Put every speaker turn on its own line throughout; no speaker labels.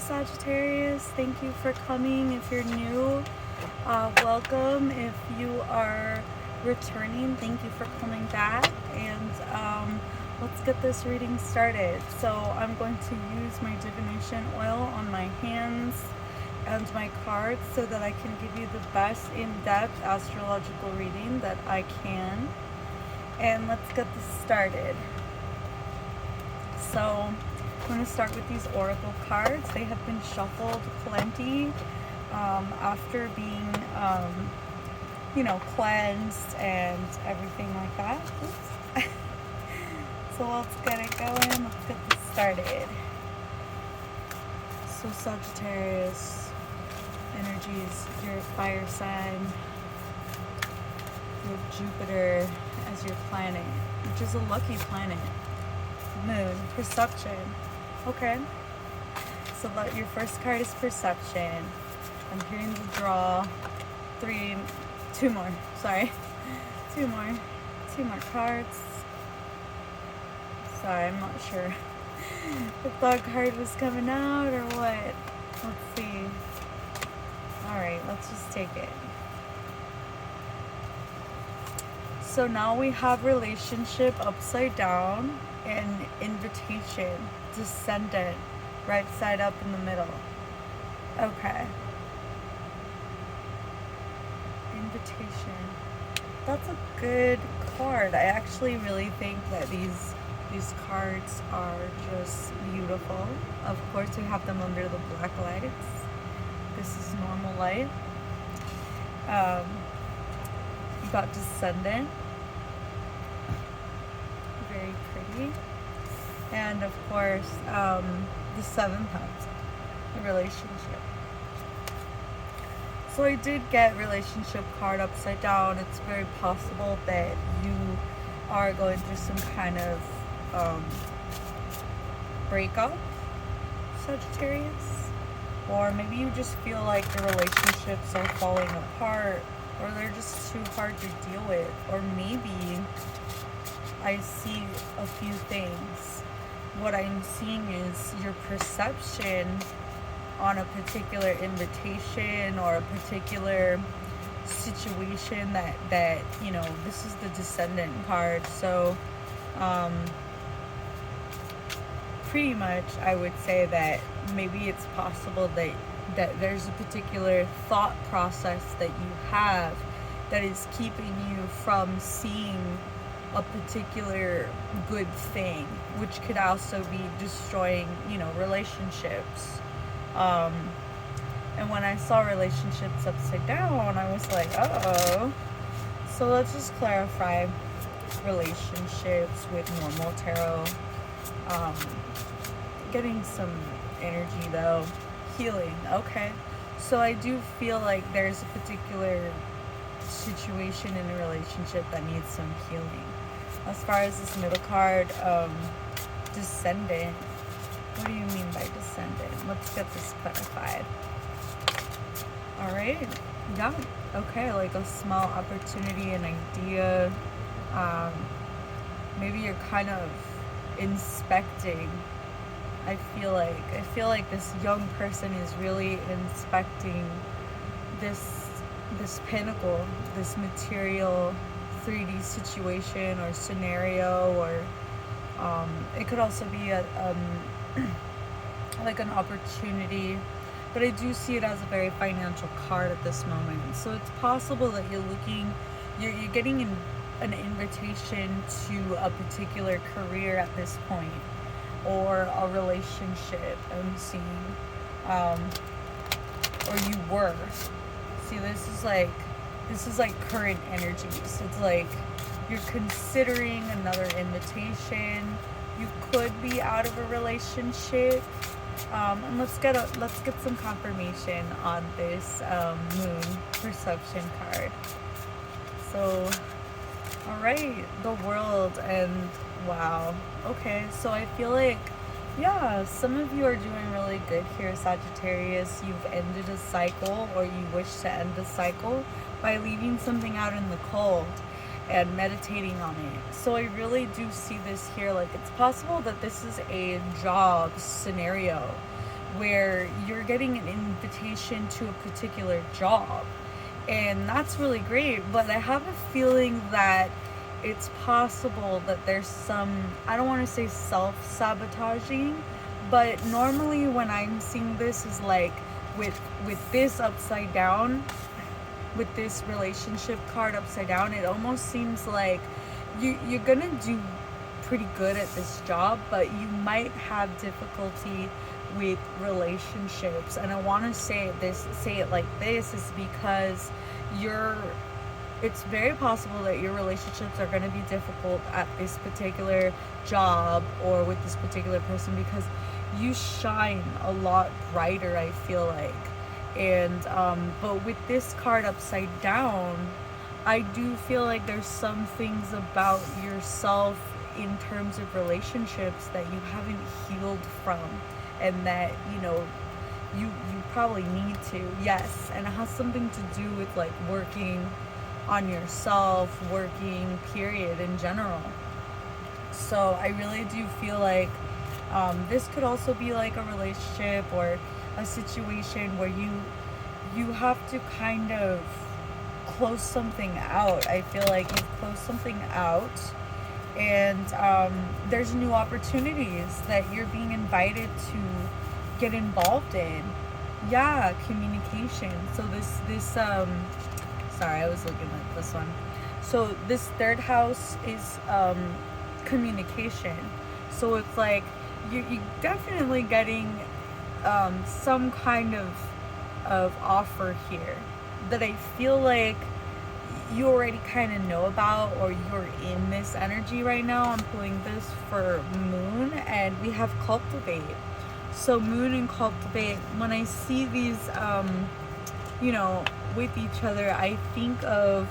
Sagittarius. Thank you for coming. If you're new, welcome. If you are returning, thank you for coming back. And let's get this reading started. So I'm going to use my divination oil on my hands and my cards so that I can give you the best in-depth astrological reading that I can. And let's get this started. So I'm going to start with these oracle cards. They have been shuffled plenty after being, cleansed and everything like that. Oops. So let's get it going. Let's get this started. So Sagittarius energies, your fire sign. You have Jupiter as your planet, which is a lucky planet. Moon, perception. Okay. So that your first card is perception. I'm hearing the draw. Two more cards. Sorry, I'm not sure if that card was coming out or what. Let's see. Alright, let's just take it. So now we have relationship upside down and invitation, descendant, right side up in the middle. Okay. Invitation. That's a good card. I actually really think that these cards are just beautiful. Of course, we have them under the black lights. This is normal light. You got descendant. Very pretty. And of course, the seventh house, the relationship. So I did get relationship card upside down. It's very possible that you are going through some kind of breakup, Sagittarius. Or maybe you just feel like the relationships are falling apart, or they're just too hard to deal with. Or maybe I see a few things. What I'm seeing is your perception on a particular invitation or a particular situation that this is the descendant card. So pretty much I would say that maybe it's possible that there's a particular thought process that you have that is keeping you from seeing a particular good thing, which could also be destroying, relationships. And when I saw relationships upside down, I was like, uh-oh. So let's just clarify relationships with normal tarot. Getting some energy though. Healing. Okay. So I do feel like there's a particular situation in a relationship that needs some healing. As far as this middle card, descendant. What do you mean by descendant? Let's get this clarified. Alright. Yeah. Okay, like a small opportunity, an idea. Maybe you're kind of inspecting. I feel like this young person is really inspecting this pinnacle, this material 3D situation or scenario, or it could also be like an opportunity, but I do see it as a very financial card at this moment. So it's possible that you're getting an invitation to a particular career at this point, or a relationship. I'm seeing, or you were. See, this is like current energies. It's like you're considering another invitation. You could be out of a relationship. And let's get some confirmation on this moon perception card. So, all right, the world, and wow. Okay, so I feel like, yeah, some of you are doing really good here, Sagittarius. You've ended a cycle, or you wish to end a cycle by leaving something out in the cold and meditating on it. So I really do see this here, like it's possible that this is a job scenario where you're getting an invitation to a particular job. And that's really great, but I have a feeling that it's possible that there's some, I don't want to say self-sabotaging, but normally when I'm seeing this is like with this upside down, with this relationship card upside down, it almost seems like you're gonna do pretty good at this job, but you might have difficulty with relationships. And I want to say it like this is because it's very possible that your relationships are going to be difficult at this particular job or with this particular person, because you shine a lot brighter, I feel like. And but with this card upside down, I do feel like there's some things about yourself in terms of relationships that you haven't healed from, and that you probably need to. Yes, and it has something to do with like working on yourself, working period in general. So I really do feel like this could also be like a relationship or a situation where you have to kind of close something out. I feel like you've closed something out, and there's new opportunities that you're being invited to get involved in. Yeah, communication. So this sorry, I was looking at this one. So this third house is communication. So it's like you definitely getting some kind of offer here that I feel like you already kind of know about, or you're in this energy right now. I'm pulling this for moon, and we have cultivate. So moon and cultivate, when I see these with each other, I think of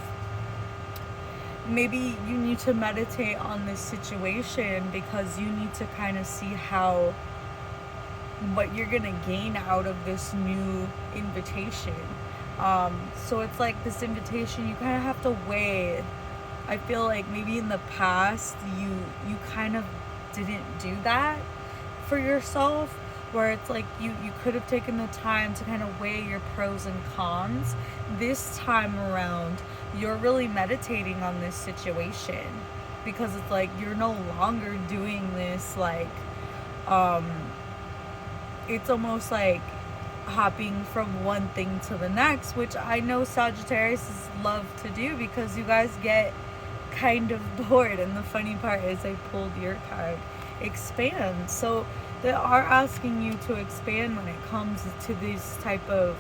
maybe you need to meditate on this situation, because you need to kind of see what you're gonna gain out of this new invitation. So it's like this invitation, you kind of have to weigh. I feel like maybe in the past you kind of didn't do that for yourself, where it's like you could have taken the time to kind of weigh your pros and cons. This time around, you're really meditating on this situation, because it's like you're no longer doing this like it's almost like hopping from one thing to the next, which I know Sagittarius love to do, because you guys get kind of bored. And the funny part is I pulled your card, expand. So they are asking you to expand when it comes to this type of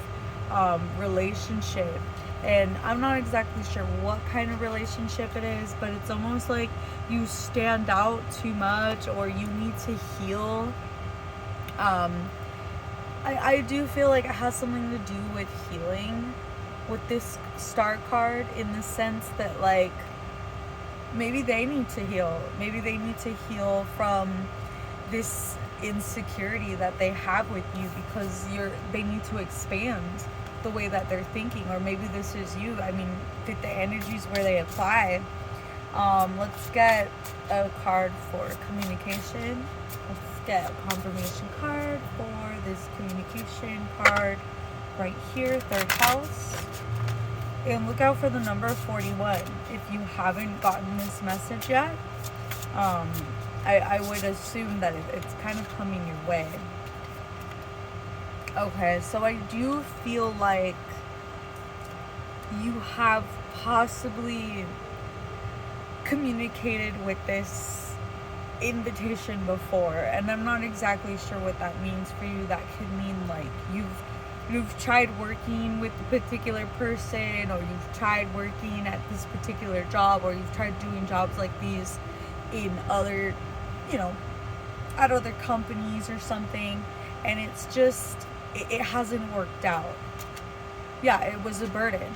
relationship. And I'm not exactly sure what kind of relationship it is, but it's almost like you stand out too much, or you need to heal. I do feel like it has something to do with healing with this star card, in the sense that like maybe they need to heal. Maybe they need to heal from this insecurity that they have with you, because they need to expand the way that they're thinking. Or maybe this is you. I mean, fit the energies where they apply. Let's get a card for communication. Let's get a confirmation card for this communication card right here, third house. And look out for the number 41 if you haven't gotten this message yet. I would assume that it's kind of coming your way. Okay, so I do feel like you have possibly communicated with this invitation before, and I'm not exactly sure what that means for you. That could mean like you've tried working with a particular person, or you've tried working at this particular job, or you've tried doing jobs like these in other, at other companies or something, and it's just it hasn't worked out. Yeah, it was a burden.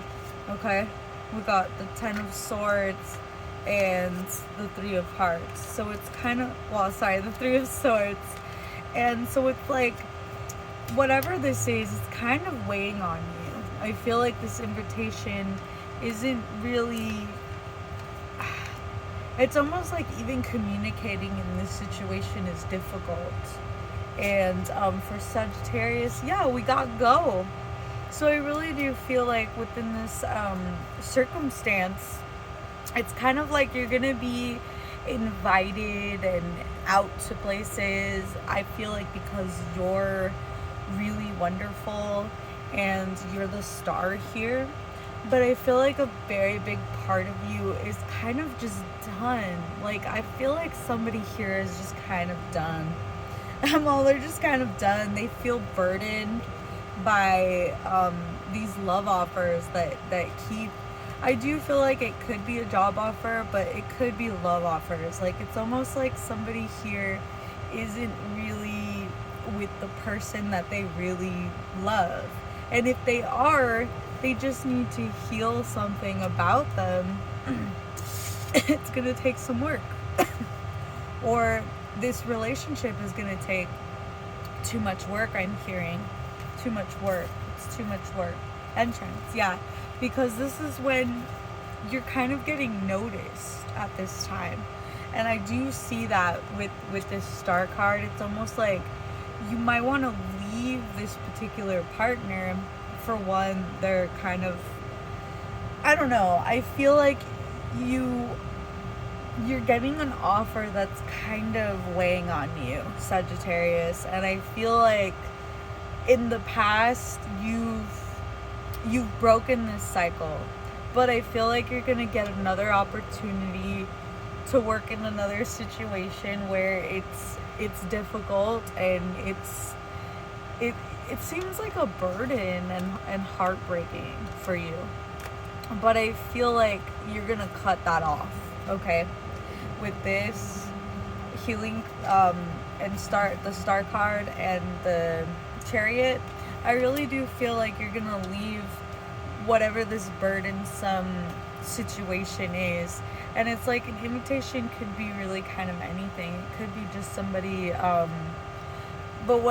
Okay, we got the 10 of Swords and the 3 of Hearts. So it's kind of, the 3 of Swords. And so it's like, whatever this is, it's kind of weighing on you. I feel like this invitation isn't really, it's almost like even communicating in this situation is difficult. And for Sagittarius, yeah, we got go. So I really do feel like within this circumstance, it's kind of like you're gonna be invited and out to places. I feel like because you're really wonderful and you're the star here, but I feel like a very big part of you is kind of just done. Like, I feel like somebody here is just kind of done. Well, they're just kind of done. They feel burdened by these love offers that keep. I do feel like it could be a job offer, but it could be love offers. Like, it's almost like somebody here isn't really with the person that they really love. And if they are, they just need to heal something about them. It's going to take some work. Or this relationship is going to take too much work, I'm hearing. Too much work. It's too much work. Entrance, yeah. Because this is when you're kind of getting noticed at this time. And I do see that with this star card. It's almost like you might want to leave this particular partner. For one, they're kind of, I don't know, I feel like you're getting an offer that's kind of weighing on you, Sagittarius. And I feel like in the past you've broken this cycle, but I feel like you're gonna get another opportunity to work in another situation where it's difficult and it seems like a burden and heartbreaking for you. But I feel like you're gonna cut that off, okay? With this healing and start the star card and the Chariot, I really do feel like you're gonna leave whatever this burdensome situation is. And it's like an invitation could be really kind of anything. It could be just somebody but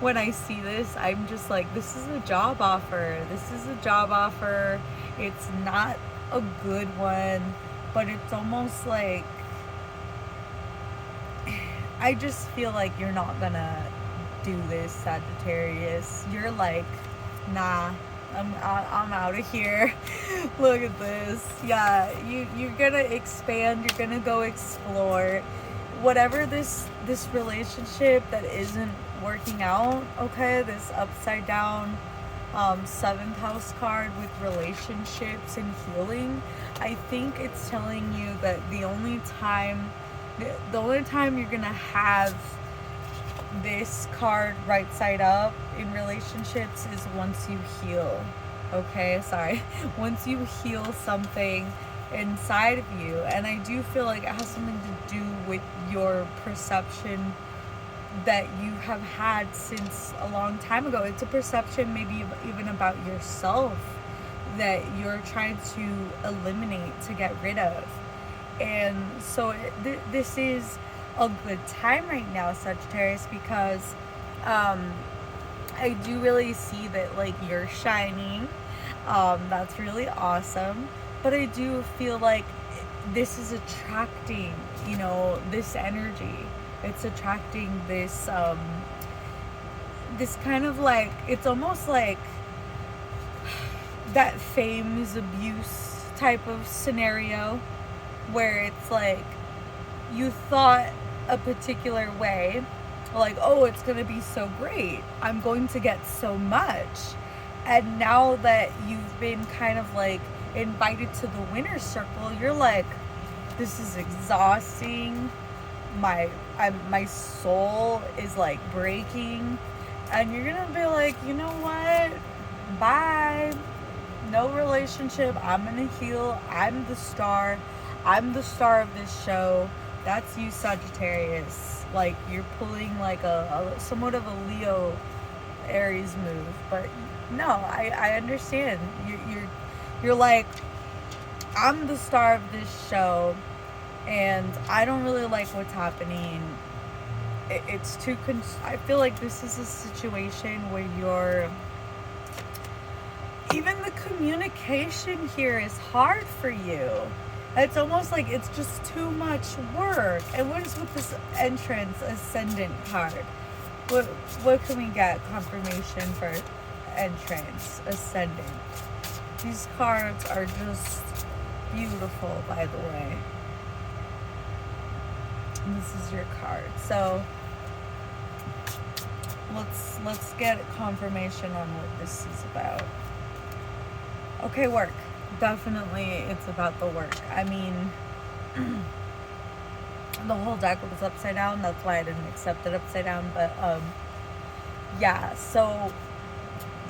when I see this, I'm just like, this is a job offer. This is a job offer. It's not a good one, but it's almost like I just feel like you're not gonna do this, Sagittarius. You're like, nah, I'm out of here. Look at this. Yeah, you're gonna expand. You're gonna go explore whatever this relationship that isn't working out. Okay, this upside down 7th house card with relationships and healing. I think it's telling you that the only time you're gonna have this card right side up in relationships is once you heal. Okay, sorry. Once you heal something inside of you. And I do feel like it has something to do with your perception that you have had since a long time ago. It's a perception maybe even about yourself that you're trying to eliminate, to get rid of. And so this is a good time right now, Sagittarius, because I do really see that, like, you're shining. That's really awesome. But I do feel like this is attracting, this energy. It's attracting this this kind of like, it's almost like that fame is abuse type of scenario where it's like you thought a particular way, like, oh, it's gonna be so great, I'm going to get so much, and now that you've been kind of like invited to the winner's circle, you're like, this is exhausting, my soul is like breaking, and you're gonna be like, you know what, bye, no relationship, I'm gonna heal, I'm the star of this show. That's you, Sagittarius. Like, you're pulling like a somewhat of a Leo Aries move, but no, I understand. You're like, I'm the star of this show, and I don't really like what's happening. It's too. I feel like this is a situation where even the communication here is hard for you. It's almost like it's just too much work. And what is with this entrance ascendant card? What can we get confirmation for entrance ascendant? These cards are just beautiful, by the way. This is your card. So let's get confirmation on what this is about. Okay, work. Definitely it's about the work. I mean, the whole deck was upside down. That's why I didn't accept it upside down. But yeah, so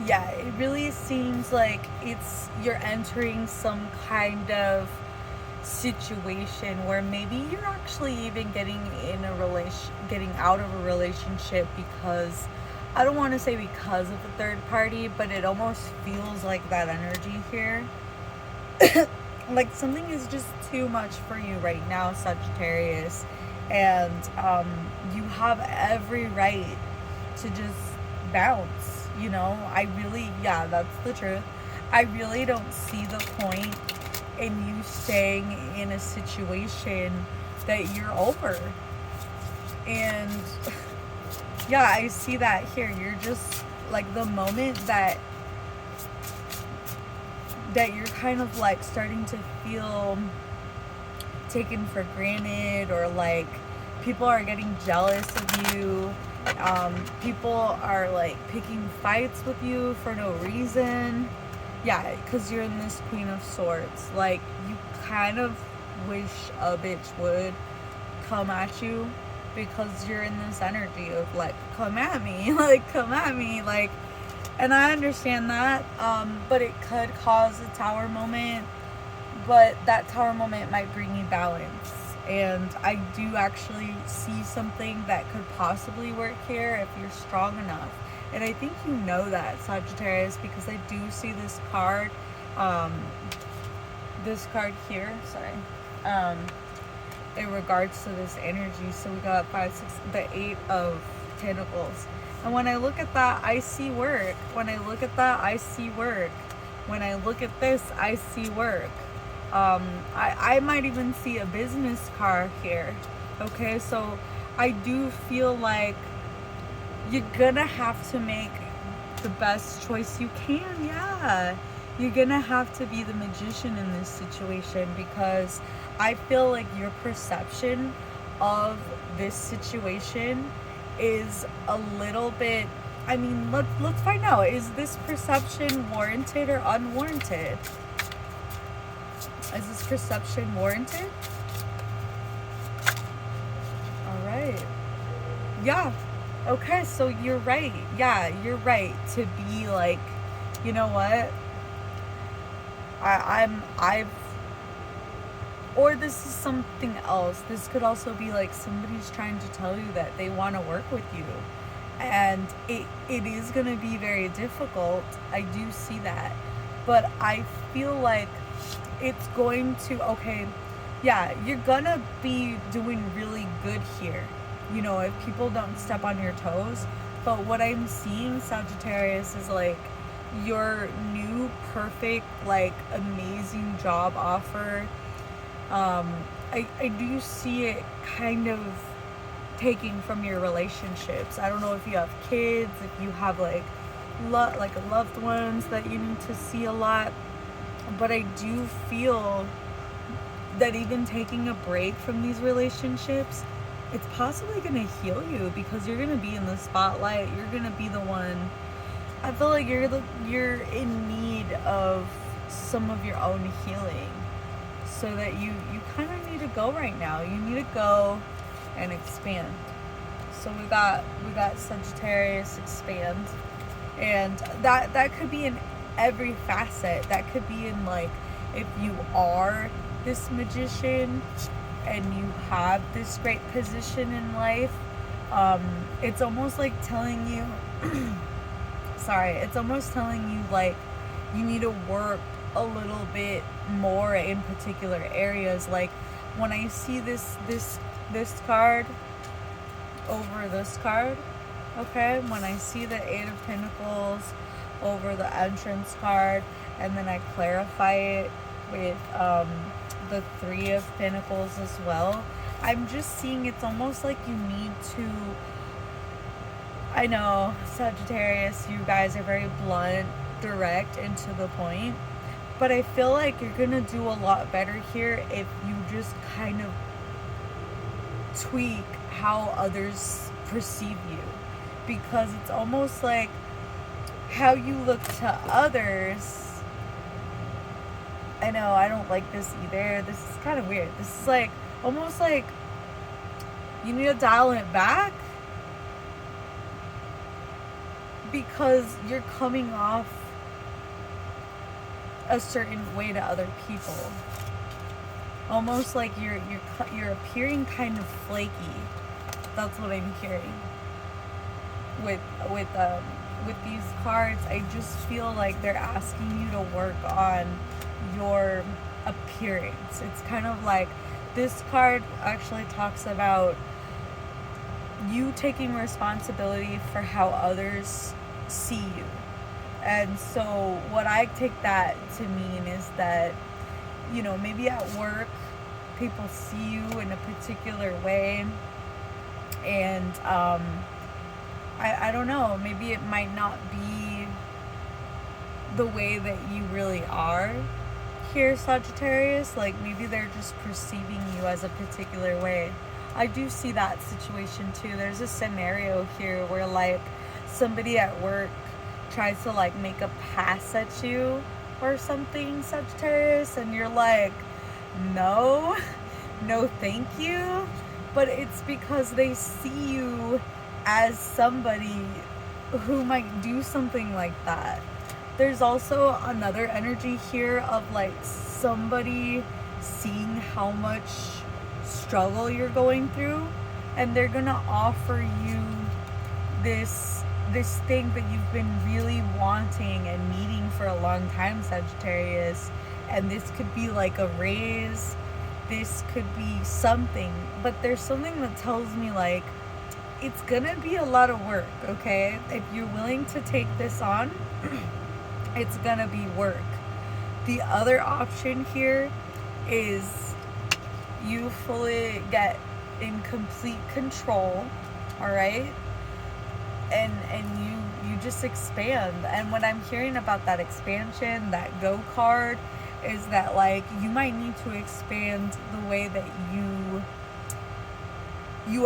yeah, it really seems like you're entering some kind of situation where maybe you're actually even getting out of a relationship because, I don't want to say because of a third party, but it almost feels like that energy here. Like something is just too much for you right now, Sagittarius, and you have every right to just bounce, you know. Yeah, that's the truth. I really don't see the point in you staying in a situation that you're over. And yeah, I see that here. You're just like, the moment that you're kind of like starting to feel taken for granted, or like people are getting jealous of you, people are like picking fights with you for no reason. Yeah, because you're in this Queen of Swords. Like, you kind of wish a bitch would come at you, because you're in this energy of like, come at me, like, come at me, like. And I understand that, but it could cause a tower moment, but that tower moment might bring you balance. And I do actually see something that could possibly work here if you're strong enough. And I think you know that, Sagittarius, because I do see this card here, sorry, in regards to this energy. So we got 5, 6, the 8 of Pentacles. And when I look at that, I see work. When I look at that, I see work. When I look at this, I see work. I might even see a business card here. Okay, so I do feel like you're gonna have to make the best choice you can. Yeah, you're gonna have to be the magician in this situation, because I feel like your perception of this situation is a little bit, I mean, let's find out. Is this perception warranted or unwarranted? Is this perception warranted? All right. Yeah. Okay, so you're right. Yeah, you're right to be like, you know what? I've or this is something else. This could also be like somebody's trying to tell you that they want to work with you. And it is going to be very difficult. I do see that. But I feel like it's going to, okay, yeah, you're going to be doing really good here. You know, if people don't step on your toes. But what I'm seeing, Sagittarius, is like your new perfect, like amazing job offer. I do see it kind of taking from your relationships. I don't know if you have kids, if you have like loved ones that you need to see a lot, but I do feel that even taking a break from these relationships, it's possibly going to heal you, because you're going to be in the spotlight. You're going to be the one. I feel like you're in need of some of your own healing. So that you kind of need to go right now. You need to go and expand. So we got Sagittarius, expand. And that could be in every facet. That could be in, like, if you are this magician and you have this great position in life, it's almost like telling you it's almost telling you like you need to work a little bit more in particular areas. Like when I see this card over this card, okay, when I see the 8 of Pentacles over the entrance card, and then I clarify it with the Three of Pentacles as well. I'm just seeing it's almost like you need to, I know, Sagittarius, you guys are very blunt, direct, and to the point. But I feel like you're going to do a lot better here if you just kind of tweak how others perceive you. Because it's almost like how you look to others. I know, I don't like this either. This is kind of weird. This is like, almost like you need to dial it back. Because you're coming off a certain way to other people, almost like you're appearing kind of flaky. That's what I'm hearing with these cards. I just feel like they're asking you to work on your appearance. It's kind of like this card actually talks about you taking responsibility for how others see you. And so what I take that to mean is that, you know, maybe at work people see you in a particular way, and I don't know, maybe it might not be the way that you really are here, Sagittarius. Like maybe they're just perceiving you as a particular way. I do see that situation too. There's a scenario here where like somebody at work tries to like make a pass at you or something, Sagittarius, and you're like, no thank you. But it's because they see you as somebody who might do something like that. There's also another energy here of like somebody seeing how much struggle you're going through, and they're gonna offer you this thing that you've been really wanting and needing for a long time, Sagittarius. And this could be like a raise, this could be something, but there's something that tells me like it's gonna be a lot of work, okay? If you're willing to take this on, it's gonna be work. The other option here is you fully get in complete control, all right? And you just expand. And what I'm hearing about that expansion, that go card, is that like you might need to expand the way that you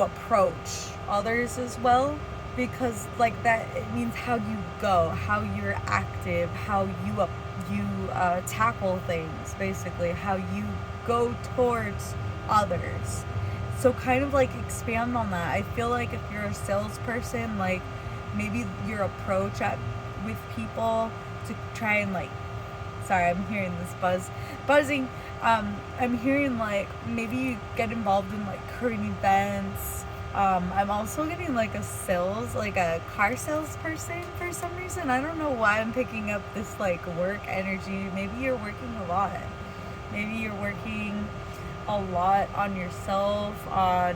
approach others as well, because like that, it means how you go, how you're active, how you tackle things, basically how you go towards others. So kind of like expand on that. I feel like if you're a salesperson, like maybe your approach with people to try and like, sorry, I'm hearing this buzzing. I'm hearing like maybe you get involved in like current events. I'm also getting like a car salesperson for some reason. I don't know why I'm picking up this like work energy. Maybe you're working a lot. Maybe you're working a lot on yourself, on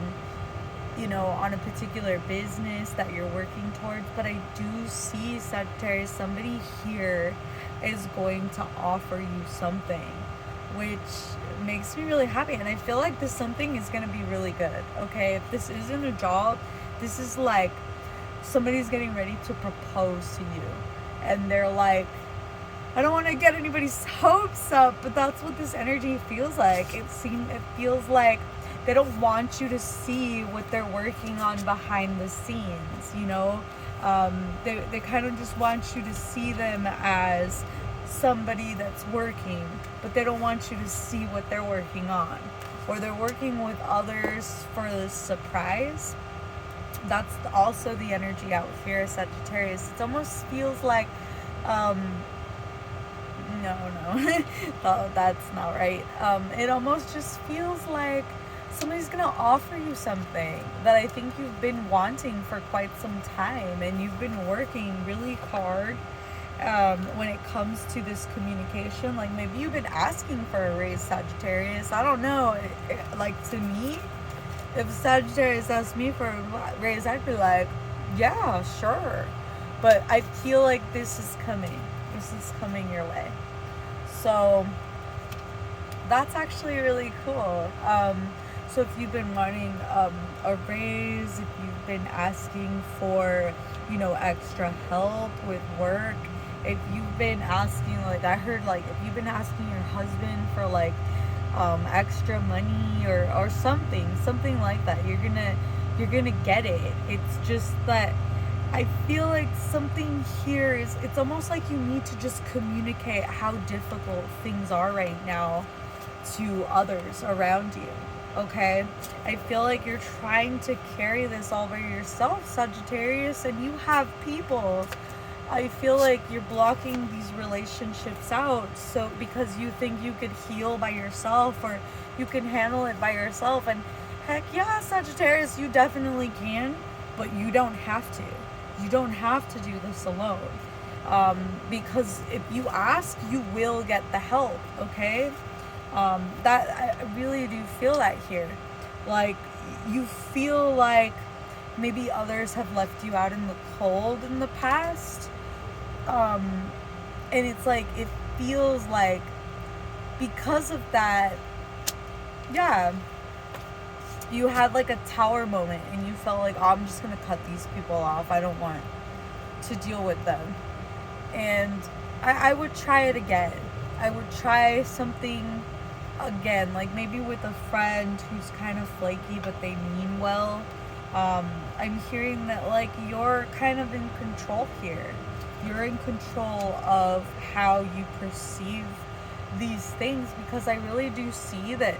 a particular business that you're working towards. But I do see, Sagittarius, somebody here is going to offer you something, which makes me really happy. And I feel like this something is going to be really good, okay? If this isn't a job, this is like somebody's getting ready to propose to you, and they're like, I don't want to get anybody's hopes up, but that's what this energy feels like. It feels like they don't want you to see what they're working on behind the scenes, you know? They kind of just want you to see them as somebody that's working, but they don't want you to see what they're working on. Or they're working with others for the surprise. That's also the energy out here, Sagittarius. It almost feels like, no, that's not right. It almost just feels like somebody's gonna offer you something that I think you've been wanting for quite some time, and you've been working really hard when it comes to this communication. Like maybe you've been asking for a raise, Sagittarius. I don't know. Like to me, if Sagittarius asked me for a raise, I'd be like, yeah, sure. But I feel like this is coming. This is coming your way. So That's actually really cool. So if you've been wanting a raise, if you've been asking for, you know, extra help with work, if you've been asking, like I heard, like if you've been asking your husband for like extra money or something like that, you're gonna get it. It's just that I feel like something here is, it's almost like you need to just communicate how difficult things are right now to others around you. Okay? I feel like you're trying to carry this all by yourself, Sagittarius, and you have people. I feel like you're blocking these relationships out so because you think you could heal by yourself or you can handle it by yourself. And heck yeah, Sagittarius, you definitely can, but you don't have to. You don't have to do this alone. Because if you ask, you will get the help, okay? That I really do feel that here. Like, you feel like maybe others have left you out in the cold in the past. And it's like, it feels like because of that, yeah, you had like a tower moment and you felt like, oh, I'm just gonna cut these people off. I don't want to deal with them. And I would try it again. I would try something again, like maybe with a friend who's kind of flaky but they mean well. I'm hearing that like you're kind of in control here. You're in control of how you perceive these things, because I really do see that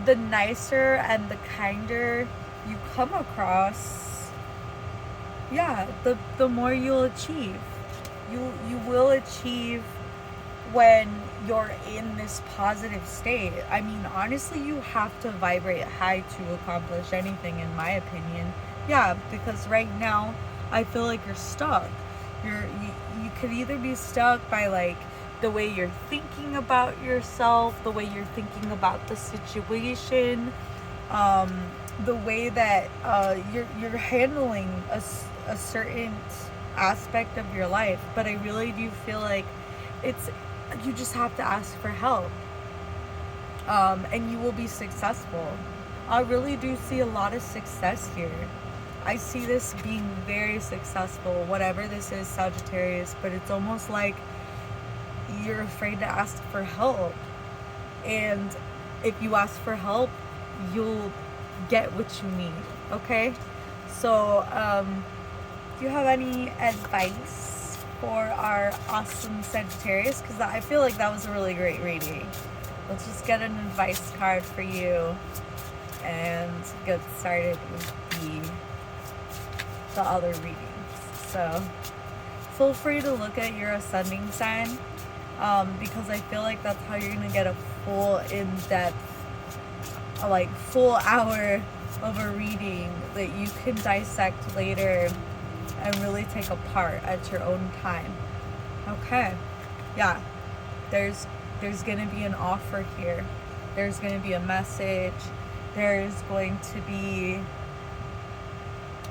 the nicer and the kinder you come across, yeah, the more you'll achieve. You will achieve when you're in this positive state. I mean, honestly, you have to vibrate high to accomplish anything, in my opinion. Yeah, because right now, I feel like you're stuck. You could either be stuck by like the way you're thinking about yourself, the way you're thinking about the situation, the way that you're handling a certain aspect of your life. But I really do feel like it's, you just have to ask for help, and you will be successful. I really do see a lot of success here. I see this being very successful, whatever this is, Sagittarius, but it's almost like you're afraid to ask for help. And if you ask for help, you'll get what you need, okay? So, do you have any advice for our awesome Sagittarius? Because I feel like that was a really great reading. Let's just get an advice card for you and get started with the other readings. So feel free to look at your ascending sign, because I feel like that's how you're gonna get a full in-depth, like full hour of a reading that you can dissect later and really take apart at your own time. Okay, yeah, there's gonna be an offer here. There's gonna be a message. There's going to be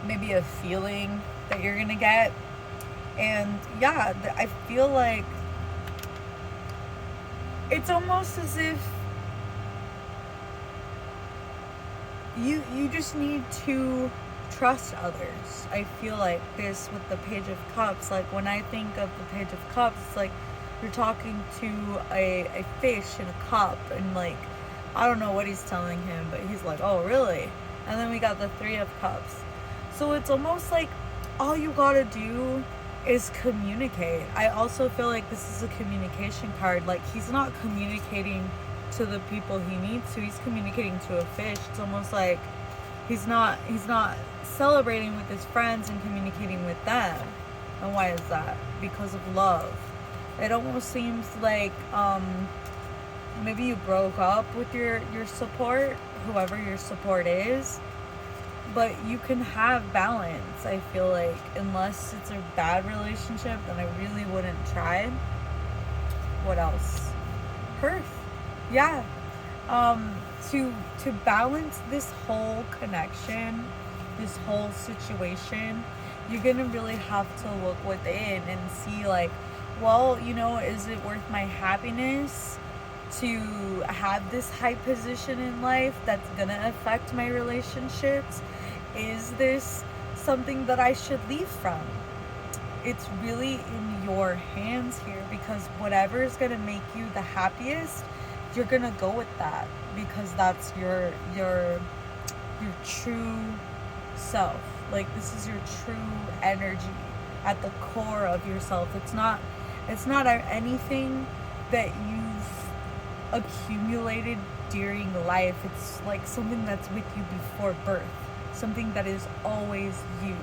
maybe a feeling that you're gonna get. And yeah, I feel like it's almost as if you just need to trust others. I feel like this with the Page of Cups. Like when I think of the Page of Cups, it's like you're talking to a fish in a cup, and like I don't know what he's telling him, but he's like, oh really? And then we got the Three of Cups. So it's almost like all you gotta do is communicate. I also feel like this is a communication card. Like he's not communicating to the people he needs to. He's communicating to a fish. It's almost like he's not celebrating with his friends and communicating with them. And why is that? Because of love. It almost seems like maybe you broke up with your support, whoever your support is. But you can have balance, I feel like. Unless it's a bad relationship, then I really wouldn't try. What else? Hearth. Yeah. To balance this whole connection, this whole situation, you're gonna really have to look within and see like, well, you know, is it worth my happiness to have this high position in life that's gonna affect my relationships? Is this something that I should leave from? It's really in your hands here, because whatever is gonna make you the happiest, you're gonna go with that, because that's your true self. Like, this is your true energy at the core of yourself. It's not anything that you've accumulated during life. It's like something that's with you before birth, something that is always you.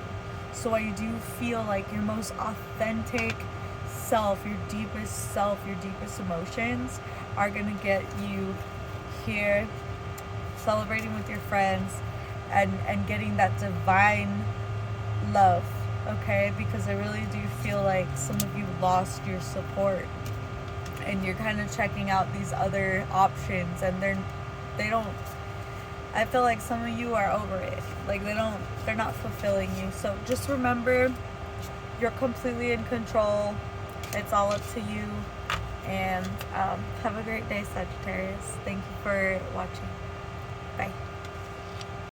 So I do feel like your most authentic self, your deepest emotions are gonna get you here celebrating with your friends and getting that divine love, okay? Because I really do feel like some of you lost your support and you're kind of checking out these other options, and they don't, I feel like some of you are over it. Like, they're not fulfilling you. So just remember, you're completely in control. It's all up to you. And have a great day, Sagittarius. Thank you for watching. Bye.